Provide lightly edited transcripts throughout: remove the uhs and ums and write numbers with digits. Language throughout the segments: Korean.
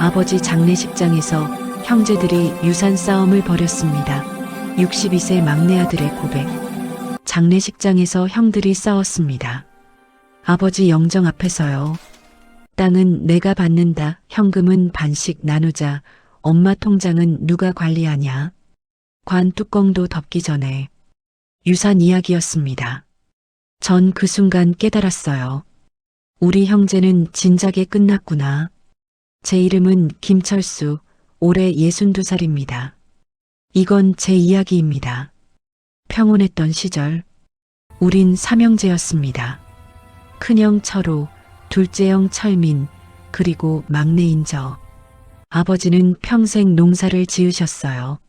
아버지 장례식장에서 형제들이 유산 싸움을 벌였습니다. 62세 막내 아들의 고백. 장례식장에서 형들이 싸웠습니다. 아버지 영정 앞에서요. 땅은 내가 받는다. 현금은 반씩 나누자. 엄마 통장은 누가 관리하냐. 관 뚜껑도 덮기 전에. 유산 이야기였습니다. 전 그 순간 깨달았어요. 우리 형제는 진작에 끝났구나. 제 이름은 김철수, 올해 62살입니다. 이건 제 이야기입니다. 평온했던 시절, 우린 삼형제였습니다. 큰형 철호, 둘째형 철민, 그리고 막내인 저. 아버지는 평생 농사를 지으셨어요.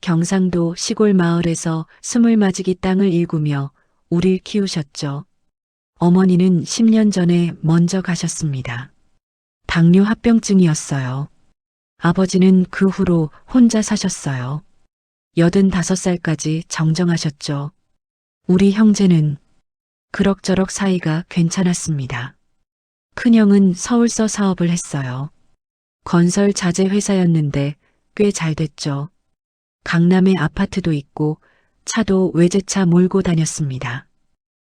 경상도 시골 마을에서 스물맞이기 땅을 일구며 우릴 키우셨죠. 어머니는 10년 전에 먼저 가셨습니다. 당뇨 합병증이었어요. 아버지는 그 후로 혼자 사셨어요. 85살까지 정정하셨죠. 우리 형제는 그럭저럭 사이가 괜찮았습니다. 큰형은 서울서 사업을 했어요. 건설 자재 회사였는데 꽤 잘 됐죠. 강남에 아파트도 있고 차도 외제차 몰고 다녔습니다.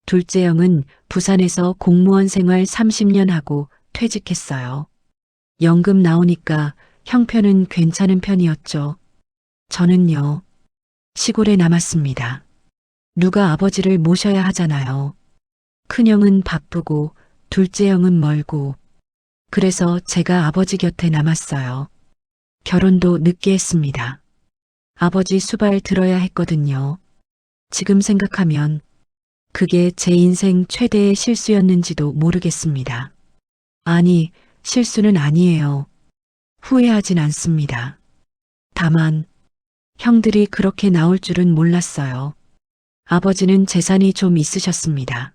둘째 형은 부산에서 공무원 생활 30년 하고 퇴직했어요. 연금 나오니까 형편은 괜찮은 편이었죠. 저는요, 시골에 남았습니다. 누가 아버지를 모셔야 하잖아요. 큰형은 바쁘고 둘째 형은 멀고. 그래서 제가 아버지 곁에 남았어요. 결혼도 늦게 했습니다. 아버지 수발 들어야 했거든요. 지금 생각하면 그게 제 인생 최대의 실수였는지도 모르겠습니다. 아니, 실수는 아니에요. 후회하진 않습니다. 다만 형들이 그렇게 나올 줄은 몰랐어요. 아버지는 재산이 좀 있으셨습니다.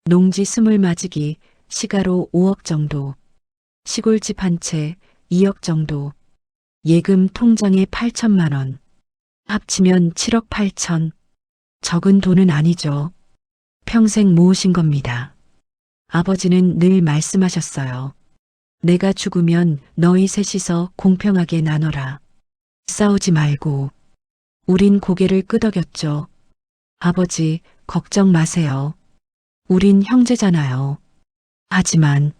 농지 20맞이기, 시가로 5억 정도, 시골집 한 채 2억 정도, 예금 통장에 8천만 원, 합치면 7억 8천. 적은 돈은 아니죠. 평생 모으신 겁니다. 아버지는 늘 말씀하셨어요. 내가 죽으면 너희 셋이서 공평하게 나눠라. 싸우지 말고. 우린 고개를 끄덕였죠. 아버지, 걱정 마세요. 우린 형제잖아요. 하지만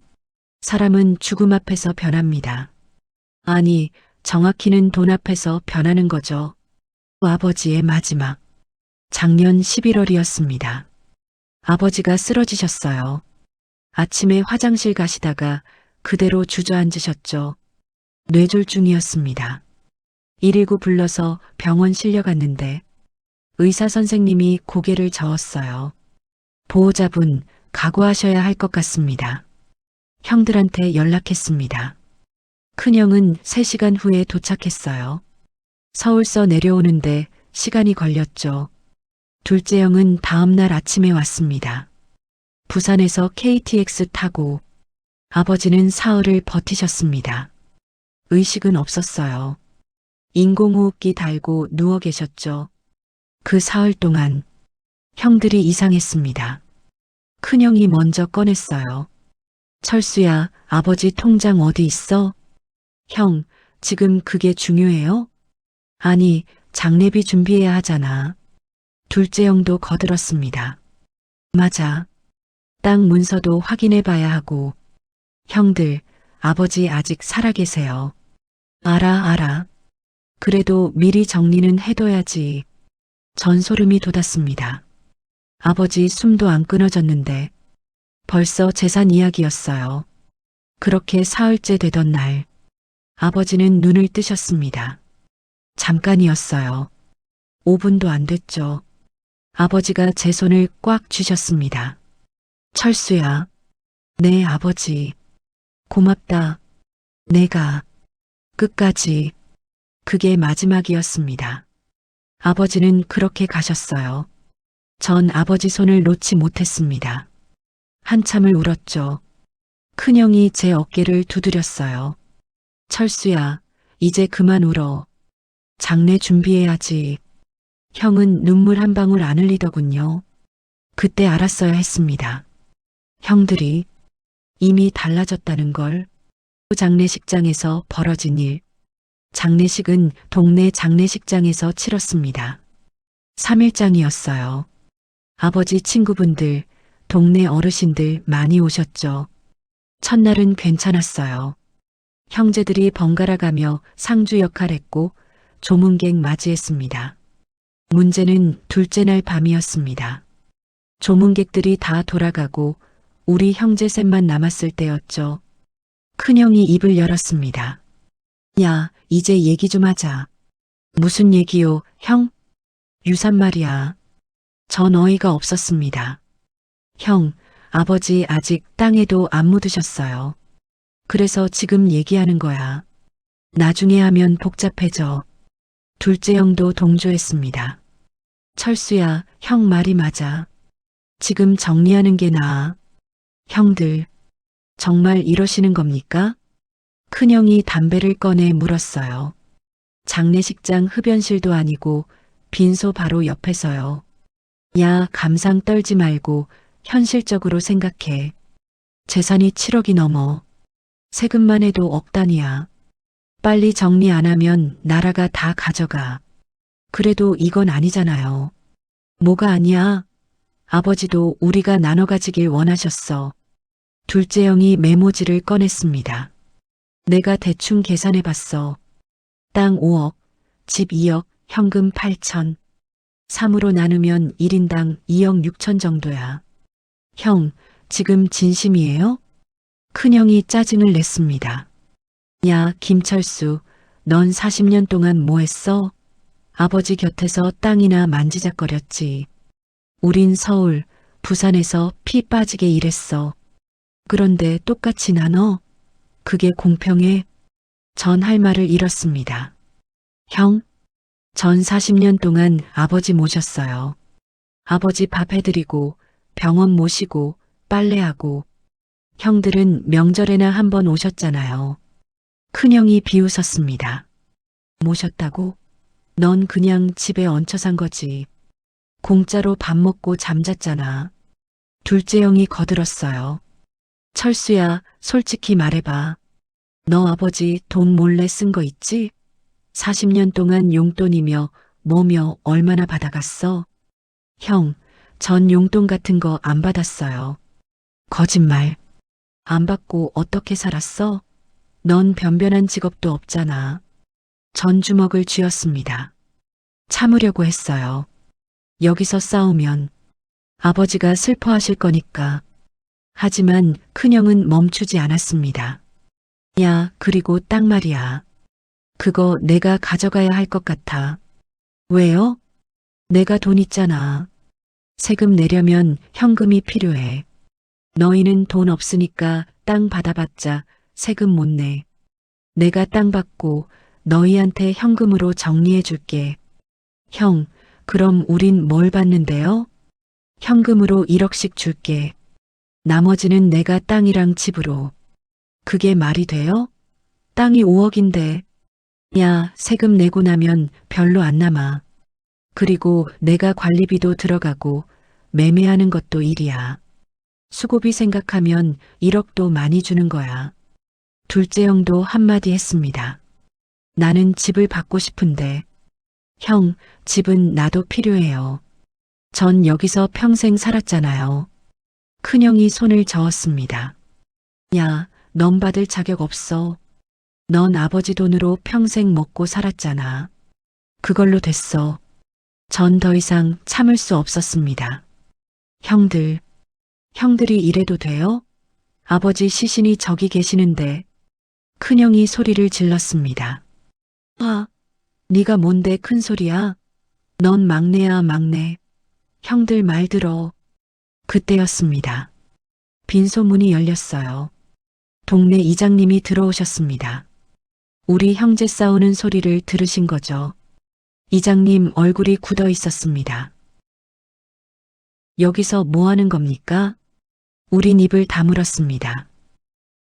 사람은 죽음 앞에서 변합니다. 아니, 정확히는 돈 앞에서 변하는 거죠. 아버지의 마지막. 작년 11월이었습니다. 아버지가 쓰러지셨어요. 아침에 화장실 가시다가 그대로 주저앉으셨죠. 뇌졸중이었습니다. 119 불러서 병원 실려갔는데 의사 선생님이 고개를 저었어요. 보호자분, 각오하셔야 할 것 같습니다. 형들한테 연락했습니다. 큰형은 3시간 후에 도착했어요. 서울서 내려오는데 시간이 걸렸죠. 둘째 형은 다음날 아침에 왔습니다. 부산에서 KTX 타고. 아버지는 사흘을 버티셨습니다. 의식은 없었어요. 인공호흡기 달고 누워 계셨죠. 그 사흘 동안 형들이 이상했습니다. 큰형이 먼저 꺼냈어요. 철수야, 아버지 통장 어디 있어? 형, 지금 그게 중요해요? 아니, 장례비 준비해야 하잖아. 둘째 형도 거들었습니다. 맞아. 땅 문서도 확인해 봐야 하고. 형들, 아버지 아직 살아계세요. 알아. 그래도 미리 정리는 해둬야지. 전소름이 돋았습니다. 아버지 숨도 안 끊어졌는데 벌써 재산 이야기였어요. 그렇게 사흘째 되던 날, 아버지는 눈을 뜨셨습니다. 잠깐이었어요. 5분도 안 됐죠. 아버지가 제 손을 꽉 쥐셨습니다. 철수야. 네, 아버지. 고맙다. 내가 끝까지. 그게 마지막이었습니다. 아버지는 그렇게 가셨어요. 전 아버지 손을 놓지 못했습니다. 한참을 울었죠. 큰형이 제 어깨를 두드렸어요. 철수야, 이제 그만 울어. 장례 준비해야지. 형은 눈물 한 방울 안 흘리더군요. 그때 알았어야 했습니다. 형들이 이미 달라졌다는 걸. 장례식장에서 벌어진 일. 장례식은 동네 장례식장에서 치렀습니다. 3일장이었어요. 아버지 친구분들, 동네 어르신들 많이 오셨죠. 첫날은 괜찮았어요. 형제들이 번갈아 가며 상주 역할했고 조문객 맞이했습니다. 문제는 둘째 날 밤이었습니다. 조문객들이 다 돌아가고 우리 형제 셋만 남았을 때였죠. 큰형이 입을 열었습니다. 야, 이제 얘기 좀 하자. 무슨 얘기요, 형? 유산 말이야. 전 어이가 없었습니다. 형, 아버지 아직 땅에도 안 묻으셨어요. 그래서 지금 얘기하는 거야. 나중에 하면 복잡해져. 둘째 형도 동조했습니다. 철수야, 형 말이 맞아. 지금 정리하는 게 나아. 형들, 정말 이러시는 겁니까? 큰형이 담배를 꺼내 물었어요. 장례식장 흡연실도 아니고 빈소 바로 옆에서요. 야, 감상 떨지 말고 현실적으로 생각해. 재산이 7억이 넘어. 세금만 해도 억 단위야. 빨리 정리 안 하면 나라가 다 가져가. 그래도 이건 아니잖아요. 뭐가 아니야? 아버지도 우리가 나눠 가지길 원하셨어. 둘째 형이 메모지를 꺼냈습니다. 내가 대충 계산해 봤어. 땅 5억, 집 2억, 현금 8천. 3으로 나누면 1인당 2억 6천 정도야. 형, 지금 진심이에요? 큰형이 짜증을 냈습니다. 야, 김철수, 넌 40년 동안 뭐 했어? 아버지 곁에서 땅이나 만지작거렸지. 우린 서울, 부산에서 피 빠지게 일했어. 그런데 똑같이 나눠? 그게 공평해? 전 할 말을 잃었습니다. 형, 전 40년 동안 아버지 모셨어요. 아버지 밥 해드리고 병원 모시고 빨래하고. 형들은 명절에나 한 번 오셨잖아요. 큰형이 비웃었습니다. 모셨다고? 넌 그냥 집에 얹혀 산 거지. 공짜로 밥 먹고 잠잤잖아. 둘째 형이 거들었어요. 철수야, 솔직히 말해봐. 너 아버지 돈 몰래 쓴 거 있지? 40년 동안 용돈이며 뭐며 얼마나 받아갔어? 형, 전 용돈 같은 거 안 받았어요. 거짓말. 안 받고 어떻게 살았어? 넌 변변한 직업도 없잖아. 전 주먹을 쥐었습니다. 참으려고 했어요. 여기서 싸우면 아버지가 슬퍼하실 거니까. 하지만 큰형은 멈추지 않았습니다. 야, 그리고 땅 말이야. 그거 내가 가져가야 할 것 같아. 왜요? 내가 돈 있잖아. 세금 내려면 현금이 필요해. 너희는 돈 없으니까 땅 받아봤자 세금 못 내. 내가 땅 받고 너희한테 현금으로 정리해 줄게. 형, 그럼 우린 뭘 받는데요? 현금으로 1억씩 줄게. 나머지는 내가 땅이랑 집으로. 그게 말이 돼요? 땅이 5억인데. 야, 세금 내고 나면 별로 안 남아. 그리고 내가 관리비도 들어가고 매매하는 것도 일이야. 수고비 생각하면 1억도 많이 주는 거야. 둘째 형도 한마디 했습니다. 나는 집을 받고 싶은데. 형, 집은 나도 필요해요. 전 여기서 평생 살았잖아요. 큰형이 손을 저었습니다. 야, 넌 받을 자격 없어. 넌 아버지 돈으로 평생 먹고 살았잖아. 그걸로 됐어. 전 더 이상 참을 수 없었습니다. 형들이 이래도 돼요? 아버지 시신이 저기 계시는데. 큰형이 소리를 질렀습니다. 아, 네가 뭔데 큰 소리야? 넌 막내야, 막내. 형들 말 들어. 그때였습니다. 빈소문이 열렸어요. 동네 이장님이 들어오셨습니다. 우리 형제 싸우는 소리를 들으신 거죠. 이장님 얼굴이 굳어 있었습니다. 여기서 뭐 하는 겁니까? 우린 입을 다물었습니다.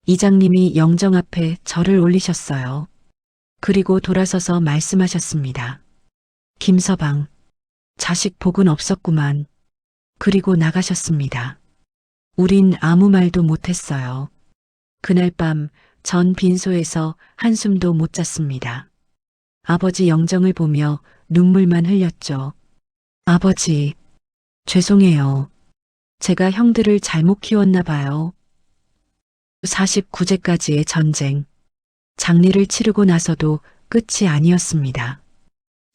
이장님이 영정 앞에 절을 올리셨어요. 그리고 돌아서서 말씀하셨습니다. 김서방, 자식 복은 없었구만. 그리고 나가셨습니다. 우린 아무 말도 못했어요. 그날 밤 전 빈소에서 한숨도 못 잤습니다. 아버지 영정을 보며 눈물만 흘렸죠. 아버지, 죄송해요. 제가 형들을 잘못 키웠나 봐요. 49제까지의 전쟁. 장례를 치르고 나서도 끝이 아니었습니다.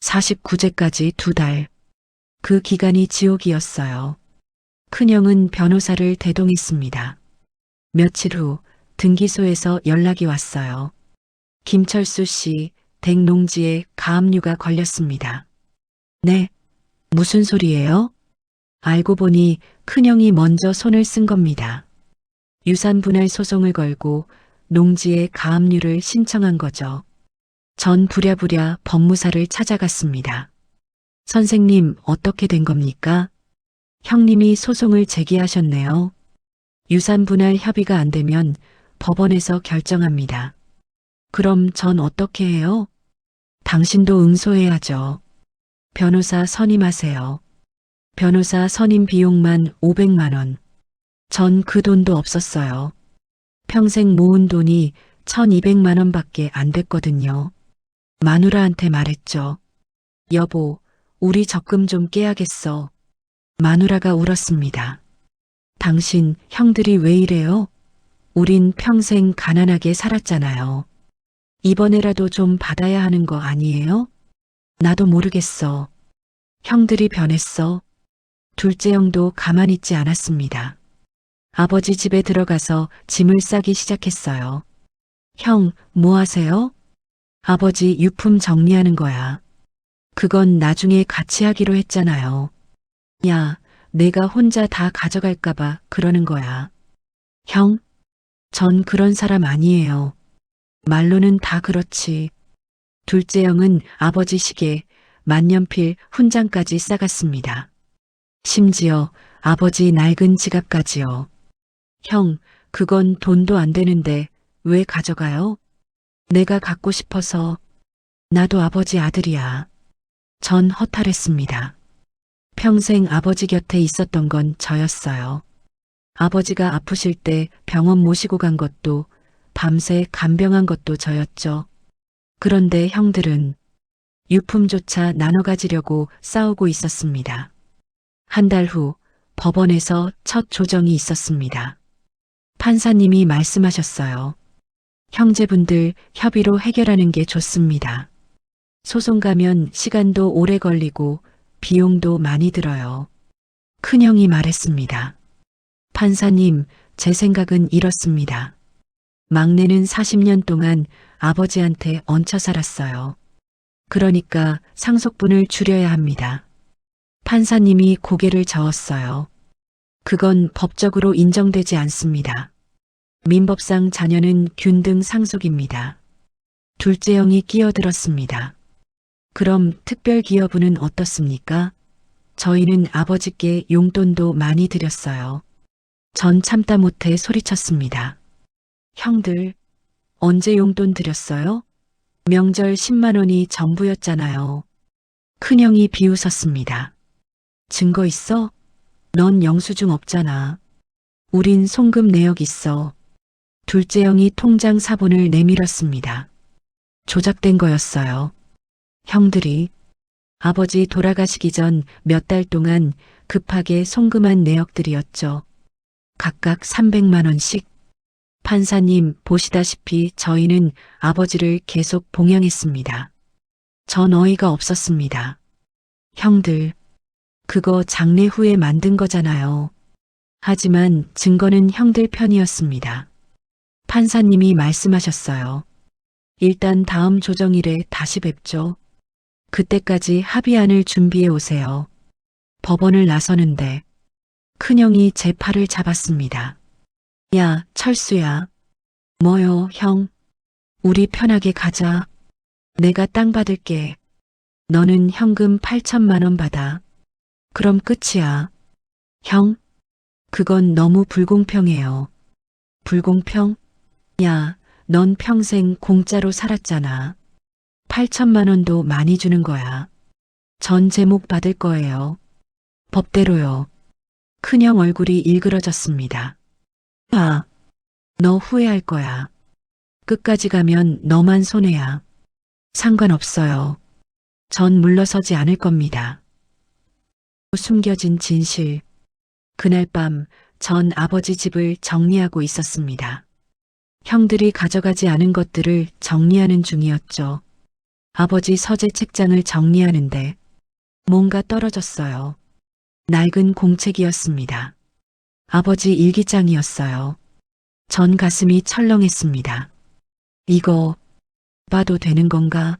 49제까지 2달. 그 기간이 지옥이었어요. 큰형은 변호사를 대동했습니다. 며칠 후 등기소에서 연락이 왔어요. 김철수 씨 댁 농지에 가압류가 걸렸습니다. 네, 무슨 소리예요? 알고 보니 큰형이 먼저 손을 쓴 겁니다. 유산분할 소송을 걸고 농지에 가압류를 신청한 거죠. 전 부랴부랴 법무사를 찾아갔습니다. 선생님, 어떻게 된 겁니까? 형님이 소송을 제기하셨네요. 유산분할 협의가 안 되면 법원에서 결정합니다. 그럼 전 어떻게 해요? 당신도 응소해야죠. 변호사 선임하세요. 변호사 선임 비용만 500만 원. 전 그 돈도 없었어요. 평생 모은 돈이 1200만 원밖에 안 됐거든요. 마누라한테 말했죠. 여보, 우리 적금 좀 깨야겠어. 마누라가 울었습니다. 당신 형들이 왜 이래요? 우린 평생 가난하게 살았잖아요. 이번에라도 좀 받아야 하는 거 아니에요? 나도 모르겠어. 형들이 변했어. 둘째 형도 가만히 있지 않았습니다. 아버지 집에 들어가서 짐을 싸기 시작했어요. 형, 뭐 하세요? 아버지 유품 정리하는 거야. 그건 나중에 같이 하기로 했잖아요. 야, 내가 혼자 다 가져갈까봐 그러는 거야. 형, 전 그런 사람 아니에요. 말로는 다 그렇지. 둘째 형은 아버지 시계, 만년필, 훈장까지 싸갔습니다. 심지어 아버지 낡은 지갑까지요. 형, 그건 돈도 안 되는데 왜 가져가요? 내가 갖고 싶어서. 나도 아버지 아들이야. 전 허탈했습니다. 평생 아버지 곁에 있었던 건 저였어요. 아버지가 아프실 때 병원 모시고 간 것도 밤새 간병한 것도 저였죠. 그런데 형들은 유품조차 나눠 가지려고 싸우고 있었습니다. 한 달 후 법원에서 첫 조정이 있었습니다. 판사님이 말씀하셨어요. 형제분들 협의로 해결하는 게 좋습니다. 소송 가면 시간도 오래 걸리고 비용도 많이 들어요. 큰형이 말했습니다. 판사님, 제 생각은 이렇습니다. 막내는 40년 동안 아버지한테 얹혀 살았어요. 그러니까 상속분을 줄여야 합니다. 판사님이 고개를 저었어요. 그건 법적으로 인정되지 않습니다. 민법상 자녀는 균등 상속입니다. 둘째 형이 끼어들었습니다. 그럼 특별기여부는 어떻습니까? 저희는 아버지께 용돈도 많이 드렸어요. 전 참다 못해 소리쳤습니다. 형들, 언제 용돈 드렸어요? 명절 10만 원이 전부였잖아요. 큰형이 비웃었습니다. 증거 있어? 넌 영수증 없잖아. 우린 송금 내역 있어. 둘째 형이 통장 사본을 내밀었습니다. 조작된 거였어요. 형들이 아버지 돌아가시기 전 몇 달 동안 급하게 송금한 내역들이었죠. 각각 300만 원씩. 판사님, 보시다시피 저희는 아버지를 계속 봉양했습니다. 전 어이가 없었습니다. 형들, 그거 장례 후에 만든 거잖아요. 하지만 증거는 형들 편이었습니다. 판사님이 말씀하셨어요. 일단 다음 조정일에 다시 뵙죠. 그때까지 합의안을 준비해 오세요. 법원을 나서는데 큰형이 제 팔을 잡았습니다. 야, 철수야. 뭐요, 형? 우리 편하게 가자. 내가 땅 받을게. 너는 현금 8천만 원 받아. 그럼 끝이야. 형? 그건 너무 불공평해요. 불공평? 야, 넌 평생 공짜로 살았잖아. 8천만 원도 많이 주는 거야. 전 제목 받을 거예요. 법대로요. 큰형 얼굴이 일그러졌습니다. 아, 너 후회할 거야. 끝까지 가면 너만 손해야. 상관없어요. 전 물러서지 않을 겁니다. 숨겨진 진실. 그날 밤 전 아버지 집을 정리하고 있었습니다. 형들이 가져가지 않은 것들을 정리하는 중이었죠. 아버지 서재 책장을 정리하는데 뭔가 떨어졌어요. 낡은 공책이었습니다. 아버지 일기장이었어요. 전 가슴이 철렁했습니다. 이거 봐도 되는 건가?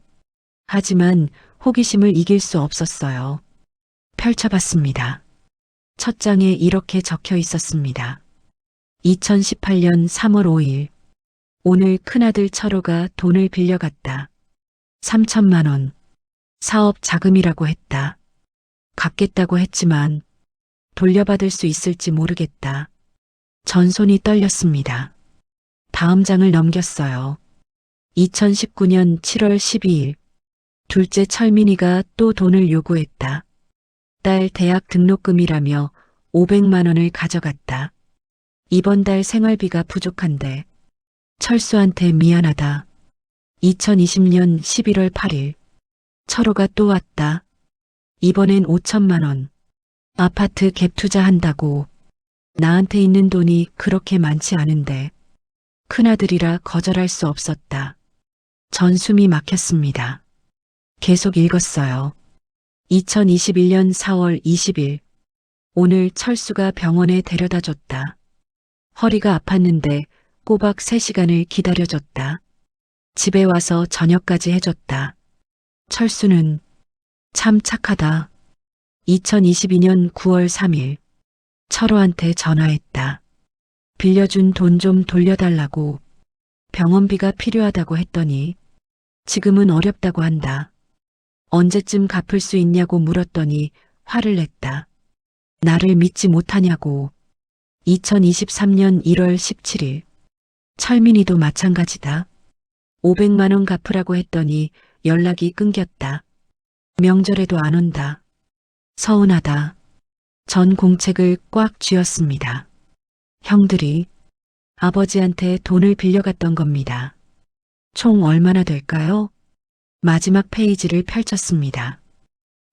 하지만 호기심을 이길 수 없었어요. 펼쳐봤습니다. 첫 장에 이렇게 적혀 있었습니다. 2018년 3월 5일. 오늘 큰아들 철호가 돈을 빌려갔다. 3천만 원. 사업 자금이라고 했다. 갚겠다고 했지만 돌려받을 수 있을지 모르겠다. 전 손이 떨렸습니다. 다음 장을 넘겼어요. 2019년 7월 12일. 둘째 철민이가 또 돈을 요구했다. 딸 대학 등록금이라며 500만 원을 가져갔다. 이번 달 생활비가 부족한데 철수한테 미안하다. 2020년 11월 8일. 철호가 또 왔다. 이번엔 5천만 원. 아파트 갭 투자한다고. 나한테 있는 돈이 그렇게 많지 않은데 큰아들이라 거절할 수 없었다. 전 숨이 막혔습니다. 계속 읽었어요. 2021년 4월 20일. 오늘 철수가 병원에 데려다 줬다. 허리가 아팠는데 꼬박 3시간을 기다려줬다. 집에 와서 저녁까지 해줬다. 철수는 참 착하다. 2022년 9월 3일. 철호한테 전화했다. 빌려준 돈 좀 돌려달라고. 병원비가 필요하다고 했더니 지금은 어렵다고 한다. 언제쯤 갚을 수 있냐고 물었더니 화를 냈다. 나를 믿지 못하냐고. 2023년 1월 17일. 철민이도 마찬가지다. 500만 원 갚으라고 했더니 연락이 끊겼다. 명절에도 안 온다. 서운하다. 전 공책을 꽉 쥐었습니다. 형들이 아버지한테 돈을 빌려갔던 겁니다. 총 얼마나 될까요? 마지막 페이지를 펼쳤습니다.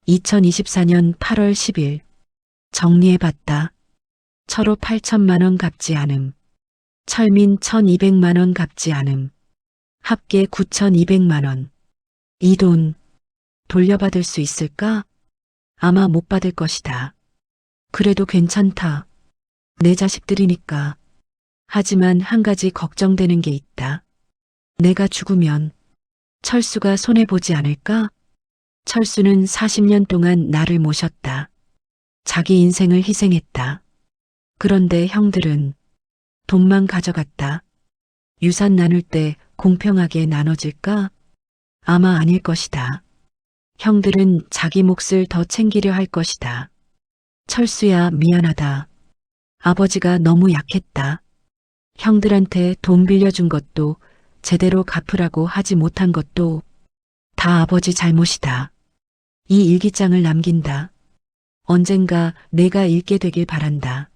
2024년 8월 10일. 정리해봤다. 철호 8천만 원 갚지 않음. 철민 1,200만 원 갚지 않음. 합계 9,200만 원. 이 돈 돌려받을 수 있을까? 아마 못 받을 것이다. 그래도 괜찮다. 내 자식들이니까. 하지만 한 가지 걱정되는 게 있다. 내가 죽으면 철수가 손해보지 않을까? 철수는 40년 동안 나를 모셨다. 자기 인생을 희생했다. 그런데 형들은 돈만 가져갔다. 유산 나눌 때 공평하게 나눠질까? 아마 아닐 것이다. 형들은 자기 몫을 더 챙기려 할 것이다. 철수야, 미안하다. 아버지가 너무 약했다. 형들한테 돈 빌려준 것도 제대로 갚으라고 하지 못한 것도 다 아버지 잘못이다. 이 일기장을 남긴다. 언젠가 내가 읽게 되길 바란다.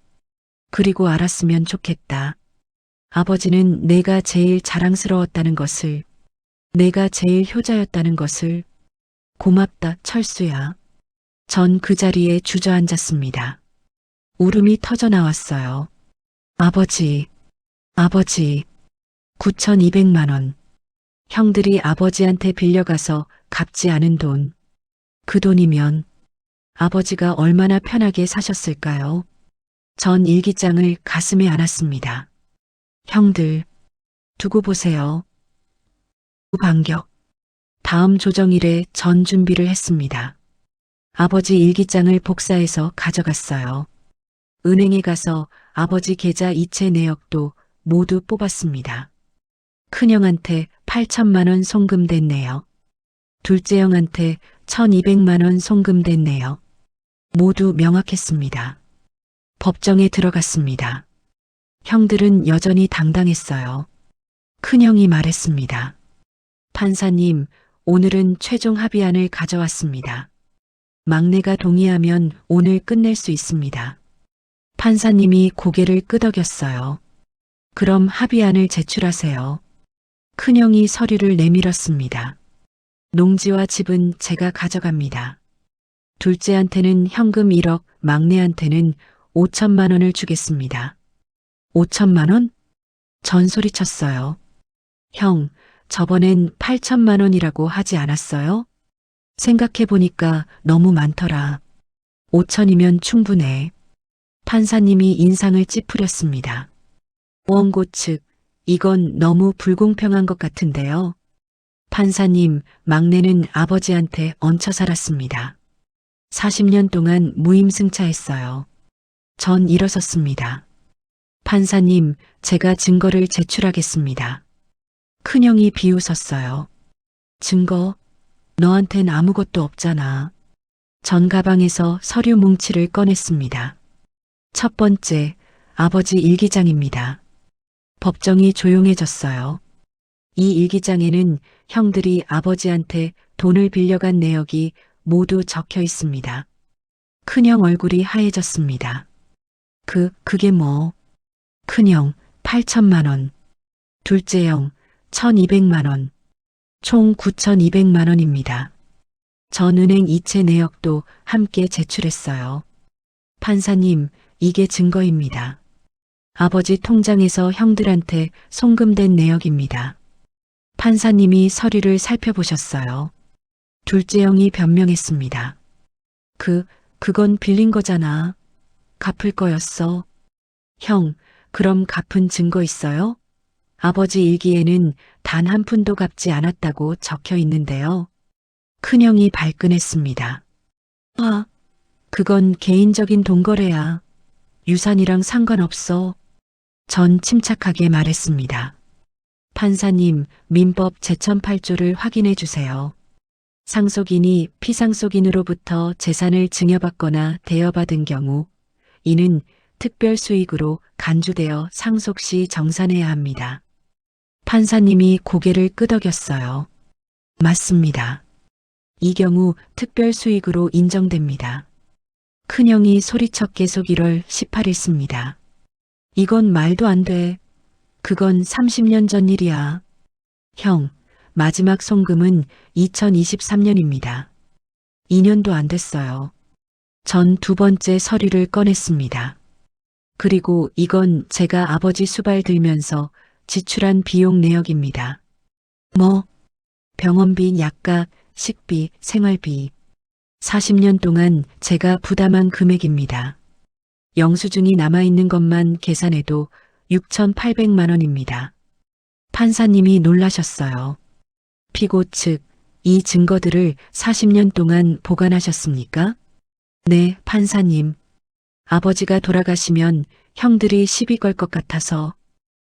그리고 알았으면 좋겠다. 아버지는 내가 제일 자랑스러웠다는 것을, 내가 제일 효자였다는 것을. 고맙다, 철수야. 전 그 자리에 주저앉았습니다. 울음이 터져 나왔어요. 아버지, 아버지. 9,200만 원. 형들이 아버지한테 빌려가서 갚지 않은 돈. 그 돈이면 아버지가 얼마나 편하게 사셨을까요? 전 일기장을 가슴에 안았습니다. 형들, 두고 보세요. 반격. 다음 조정일에 전 준비를 했습니다. 아버지 일기장을 복사해서 가져갔어요. 은행에 가서 아버지 계좌 이체 내역도 모두 뽑았습니다. 큰형한테 8천만 원 송금됐네요. 둘째 형한테 1,200만 원 송금됐네요. 모두 명확했습니다. 법정에 들어갔습니다. 형들은 여전히 당당했어요. 큰형이 말했습니다. 판사님, 오늘은 최종 합의안을 가져왔습니다. 막내가 동의하면 오늘 끝낼 수 있습니다. 판사님이 고개를 끄덕였어요. 그럼 합의안을 제출하세요. 큰형이 서류를 내밀었습니다. 농지와 집은 제가 가져갑니다. 둘째한테는 현금 1억, 막내한테는 5천만 원을 주겠습니다. 5천만 원? 전소리쳤어요. 형, 저번엔 8천만 원이라고 하지 않았어요? 생각해보니까 너무 많더라. 5천이면 충분해. 판사님이 인상을 찌푸렸습니다. 원고 측, 이건 너무 불공평한 것 같은데요. 판사님, 막내는 아버지한테 얹혀 살았습니다. 40년 동안 무임승차했어요. 전 일어섰습니다. 판사님, 제가 증거를 제출하겠습니다. 큰형이 비웃었어요. 증거? 너한텐 아무것도 없잖아. 전 가방에서 서류 뭉치를 꺼냈습니다. 첫 번째, 아버지 일기장입니다. 법정이 조용해졌어요. 이 일기장에는 형들이 아버지한테 돈을 빌려간 내역이 모두 적혀 있습니다. 큰형 얼굴이 하얘졌습니다. 그게 뭐? 큰형, 8천만 원. 둘째 형, 1,200만 원. 총 9,200만 원입니다. 전 은행 이체 내역도 함께 제출했어요. 판사님, 이게 증거입니다. 아버지 통장에서 형들한테 송금된 내역입니다. 판사님이 서류를 살펴보셨어요. 둘째 형이 변명했습니다. 그건 빌린 거잖아. 갚을 거였어. 형, 그럼 갚은 증거 있어요? 아버지 일기에는 단 한 푼도 갚지 않았다고 적혀 있는데요. 큰형이 발끈했습니다. 그건 개인적인 돈거래야. 유산이랑 상관없어. 전 침착하게 말했습니다. 판사님, 민법 제1008조를 확인해 주세요. 상속인이 피상속인으로부터 재산을 증여받거나 대여받은 경우 이는 특별수익으로 간주되어 상속 시 정산해야 합니다. 판사님이 고개를 끄덕였어요. 맞습니다. 이 경우 특별수익으로 인정됩니다. 큰형이 소리쳐 계속 1월 18일 씁니다. 이건 말도 안 돼. 그건 30년 전 일이야. 형, 마지막 송금은 2023년입니다. 2년도 안 됐어요. 전 두 번째 서류를 꺼냈습니다. 그리고 이건 제가 아버지 수발 들면서 지출한 비용 내역입니다. 병원비, 약값, 식비, 생활비. 40년 동안 제가 부담한 금액입니다. 영수증이 남아있는 것만 계산해도 6,800만 원입니다. 판사님이 놀라셨어요. 피고 측, 이 증거들을 40년 동안 보관하셨습니까? 네, 판사님. 아버지가 돌아가시면 형들이 시비 걸 것 같아서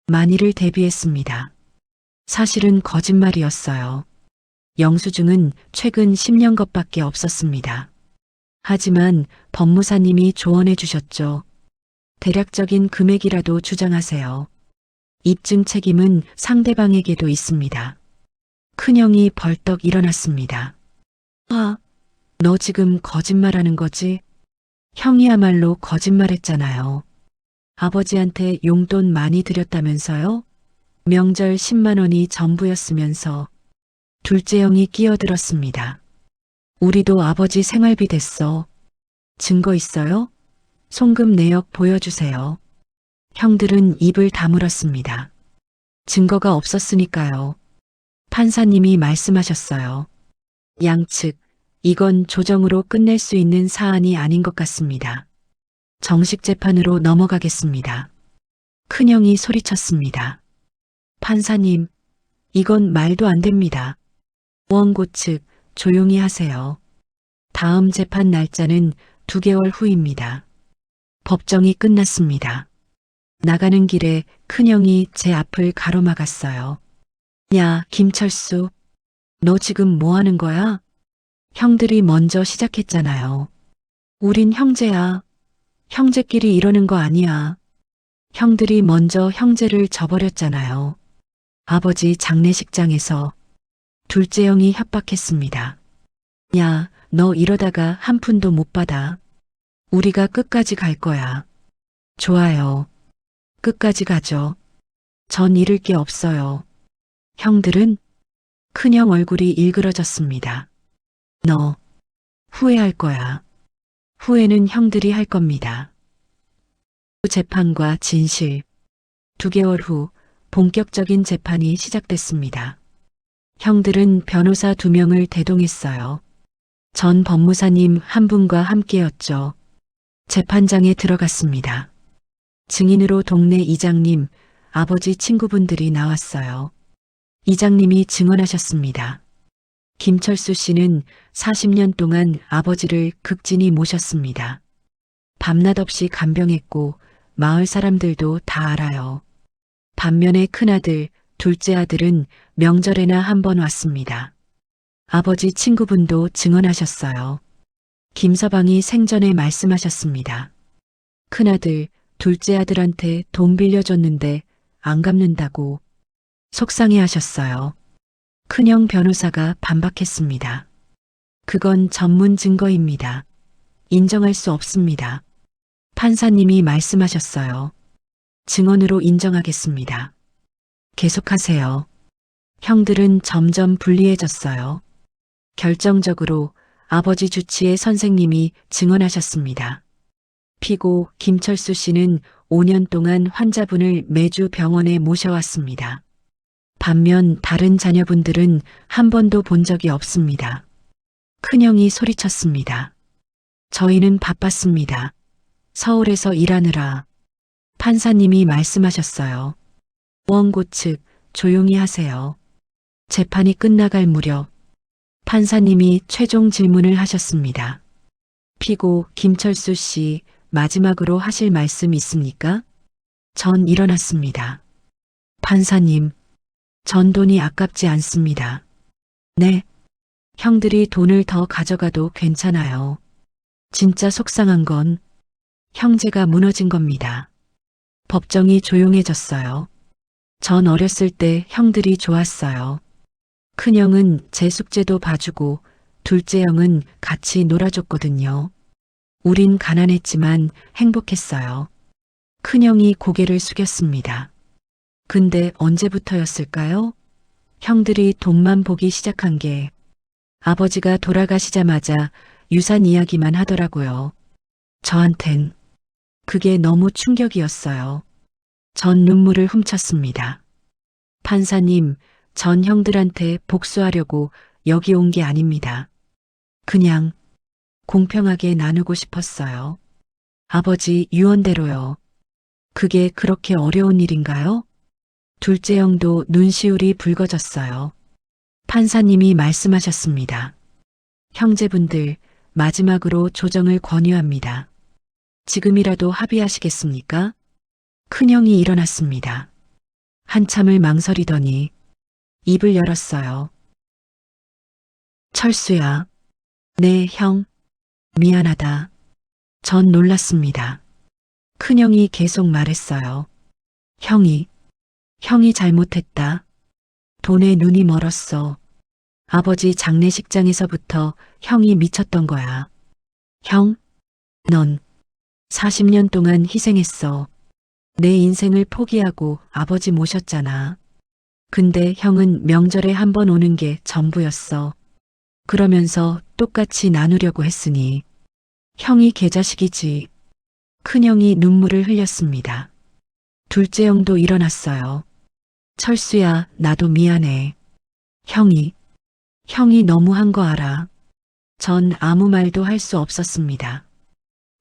만일을 대비했습니다. 사실은 거짓말이었어요. 영수증은 최근 10년 것밖에 없었습니다. 하지만 법무사님이 조언해 주셨죠. 대략적인 금액이라도 주장하세요. 입증 책임은 상대방에게도 있습니다. 큰형이 벌떡 일어났습니다. 너 지금 거짓말하는 거지? 형이야말로 거짓말했잖아요. 아버지한테 용돈 많이 드렸다면서요? 명절 10만 원이 전부였으면서. 둘째 형이 끼어들었습니다. 우리도 아버지 생활비 됐어. 증거 있어요? 송금 내역 보여주세요. 형들은 입을 다물었습니다. 증거가 없었으니까요. 판사님이 말씀하셨어요. 양측, 이건 조정으로 끝낼 수 있는 사안이 아닌 것 같습니다. 정식 재판으로 넘어가겠습니다. 큰형이 소리쳤습니다. 판사님, 이건 말도 안 됩니다. 원고 측, 조용히 하세요. 다음 재판 날짜는 2개월 후입니다. 법정이 끝났습니다. 나가는 길에 큰형이 제 앞을 가로막았어요. 야, 김철수. 너 지금 뭐 하는 거야? 형들이 먼저 시작했잖아요. 우린 형제야. 형제끼리 이러는 거 아니야. 형들이 먼저 형제를 저버렸잖아요. 아버지 장례식장에서. 둘째 형이 협박했습니다. 야, 너 이러다가 한 푼도 못 받아. 우리가 끝까지 갈 거야. 좋아요. 끝까지 가죠. 전 잃을 게 없어요. 형들은? 큰형 얼굴이 일그러졌습니다. 너 후회할 거야. 후회는 형들이 할 겁니다. 재판과 진실. 2개월 후 본격적인 재판이 시작됐습니다. 형들은 변호사 2명을 대동했어요. 전 법무사님 한 분과 함께였죠. 재판장에 들어갔습니다. 증인으로 동네 이장님, 아버지 친구분들이 나왔어요. 이장님이 증언하셨습니다. 김철수 씨는 40년 동안 아버지를 극진히 모셨습니다. 밤낮 없이 간병했고 마을 사람들도 다 알아요. 반면에 큰아들, 둘째 아들은 명절에나 한 번 왔습니다. 아버지 친구분도 증언하셨어요. 김서방이 생전에 말씀하셨습니다. 큰아들, 둘째 아들한테 돈 빌려줬는데 안 갚는다고 속상해 하셨어요. 큰형 변호사가 반박했습니다. 그건 전문 증거입니다. 인정할 수 없습니다. 판사님이 말씀하셨어요. 증언으로 인정하겠습니다. 계속하세요. 형들은 점점 불리해졌어요. 결정적으로 아버지 주치의 선생님이 증언하셨습니다. 피고 김철수 씨는 5년 동안 환자분을 매주 병원에 모셔왔습니다. 반면 다른 자녀분들은 한 번도 본 적이 없습니다. 큰형이 소리쳤습니다. 저희는 바빴습니다. 서울에서 일하느라. 판사님이 말씀하셨어요. 원고 측 조용히 하세요. 재판이 끝나갈 무렵 판사님이 최종 질문을 하셨습니다. 피고 김철수 씨 마지막으로 하실 말씀 있습니까? 전 일어났습니다. 판사님, 전 돈이 아깝지 않습니다. 네. 형들이 돈을 더 가져가도 괜찮아요. 진짜 속상한 건 형제가 무너진 겁니다. 법정이 조용해졌어요. 전 어렸을 때 형들이 좋았어요. 큰형은 제 숙제도 봐주고 둘째 형은 같이 놀아줬거든요. 우린 가난했지만 행복했어요. 큰형이 고개를 숙였습니다. 근데 언제부터였을까요? 형들이 돈만 보기 시작한 게 아버지가 돌아가시자마자 유산 이야기만 하더라고요. 저한텐 그게 너무 충격이었어요. 전 눈물을 훔쳤습니다. 판사님, 전 형들한테 복수하려고 여기 온 게 아닙니다. 그냥 공평하게 나누고 싶었어요. 아버지 유언대로요. 그게 그렇게 어려운 일인가요? 둘째 형도 눈시울이 붉어졌어요. 판사님이 말씀하셨습니다. 형제분들, 마지막으로 조정을 권유합니다. 지금이라도 합의하시겠습니까? 큰형이 일어났습니다. 한참을 망설이더니 입을 열었어요. 철수야. 네, 형. 미안하다. 전 놀랐습니다. 큰형이 계속 말했어요. 형이 잘못했다. 돈에 눈이 멀었어. 아버지 장례식장에서부터 형이 미쳤던 거야. 형, 넌 40년 동안 희생했어. 내 인생을 포기하고 아버지 모셨잖아. 근데 형은 명절에 한 번 오는 게 전부였어. 그러면서 똑같이 나누려고 했으니 형이 개자식이지. 큰형이 눈물을 흘렸습니다. 둘째 형도 일어났어요. 철수야, 나도 미안해. 형이 너무한 거 알아. 전 아무 말도 할 수 없었습니다.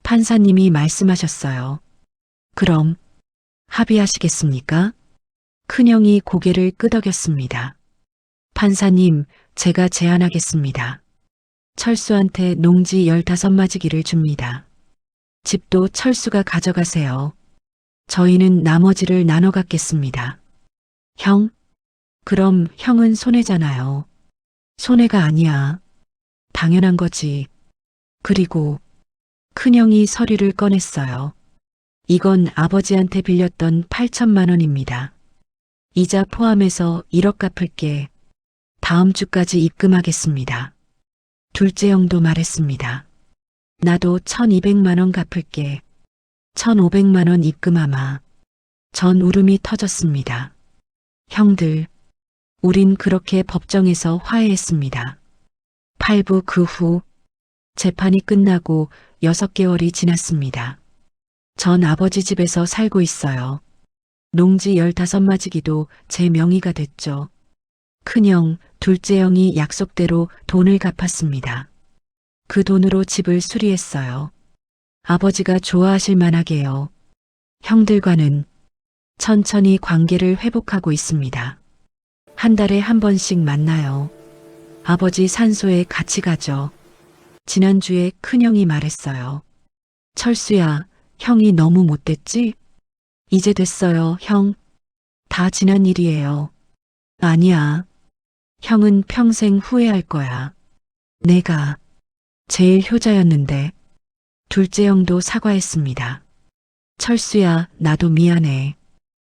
판사님이 말씀하셨어요. 그럼 합의하시겠습니까? 큰형이 고개를 끄덕였습니다. 판사님, 제가 제안하겠습니다. 철수한테 농지 15마지기를 줍니다. 집도 철수가 가져가세요. 저희는 나머지를 나눠 갖겠습니다. 형? 그럼 형은 손해잖아요. 손해가 아니야. 당연한 거지. 그리고 큰형이 서류를 꺼냈어요. 이건 아버지한테 빌렸던 8천만 원입니다. 이자 포함해서 1억 갚을게. 다음 주까지 입금하겠습니다. 둘째 형도 말했습니다. 나도 1,200만 원 갚을게. 1,500만 원 입금하마. 전 울음이 터졌습니다. 형들, 우린 그렇게 법정에서 화해했습니다. 8부 그 후 재판이 끝나고 6개월이 지났습니다. 전 아버지 집에서 살고 있어요. 농지 15맞이기도 제 명의가 됐죠. 큰형, 둘째 형이 약속대로 돈을 갚았습니다. 그 돈으로 집을 수리했어요. 아버지가 좋아하실 만하게요. 형들과는 천천히 관계를 회복하고 있습니다. 한 달에 한 번씩 만나요. 아버지 산소에 같이 가죠. 지난주에 큰형이 말했어요. 철수야, 형이 너무 못됐지? 이제 됐어요, 형. 다 지난 일이에요. 아니야. 형은 평생 후회할 거야. 내가 제일 효자였는데. 둘째 형도 사과했습니다. 철수야, 나도 미안해.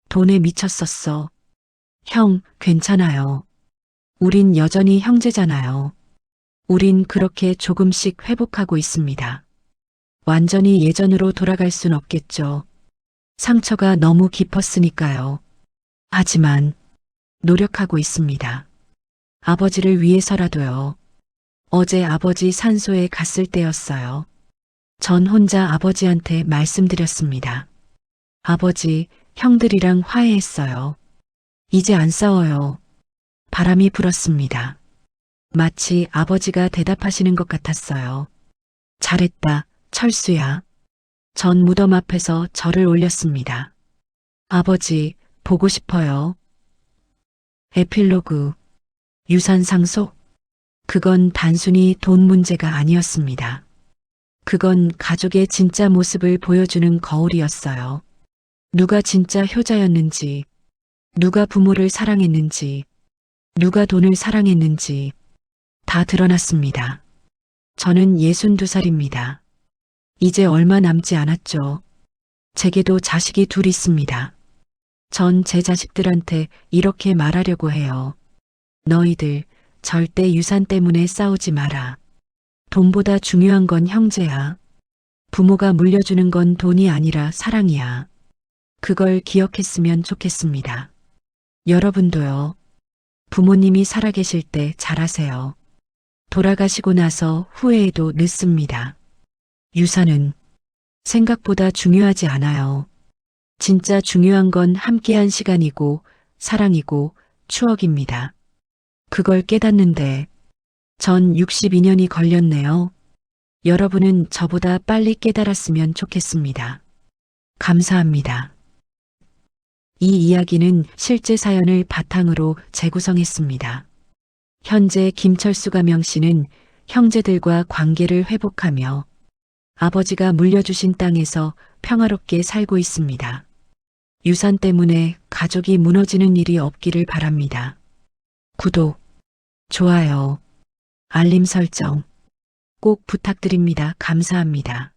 돈에 미쳤었어. 형, 괜찮아요. 우린 여전히 형제잖아요. 우린 그렇게 조금씩 회복하고 있습니다. 완전히 예전으로 돌아갈 순 없겠죠. 상처가 너무 깊었으니까요. 하지만 노력하고 있습니다. 아버지를 위해서라도요. 어제 아버지 산소에 갔을 때였어요. 전 혼자 아버지한테 말씀드렸습니다. 아버지, 형들이랑 화해했어요. 이제 안 싸워요. 바람이 불었습니다. 마치 아버지가 대답하시는 것 같았어요. 잘했다, 철수야. 전 무덤 앞에서 절을 올렸습니다. 아버지, 보고 싶어요. 에필로그. 유산 상속? 그건 단순히 돈 문제가 아니었습니다. 그건 가족의 진짜 모습을 보여주는 거울이었어요. 누가 진짜 효자였는지, 누가 부모를 사랑했는지, 누가 돈을 사랑했는지 다 드러났습니다. 저는 62살입니다. 이제 얼마 남지 않았죠. 제게도 자식이 둘 있습니다. 전 제 자식들한테 이렇게 말하려고 해요. 너희들 절대 유산 때문에 싸우지 마라. 돈보다 중요한 건 형제야. 부모가 물려주는 건 돈이 아니라 사랑이야. 그걸 기억했으면 좋겠습니다. 여러분도요. 부모님이 살아계실 때 잘하세요. 돌아가시고 나서 후회해도 늦습니다. 유산은 생각보다 중요하지 않아요. 진짜 중요한 건 함께한 시간이고 사랑이고 추억입니다. 그걸 깨닫는데 전 62년이 걸렸네요. 여러분은 저보다 빨리 깨달았으면 좋겠습니다. 감사합니다. 이 이야기는 실제 사연을 바탕으로 재구성했습니다. 현재 김철수가 명씨는 형제들과 관계를 회복하며 아버지가 물려주신 땅에서 평화롭게 살고 있습니다. 유산 때문에 가족이 무너지는 일이 없기를 바랍니다. 구독, 좋아요, 알림 설정 꼭 부탁드립니다. 감사합니다.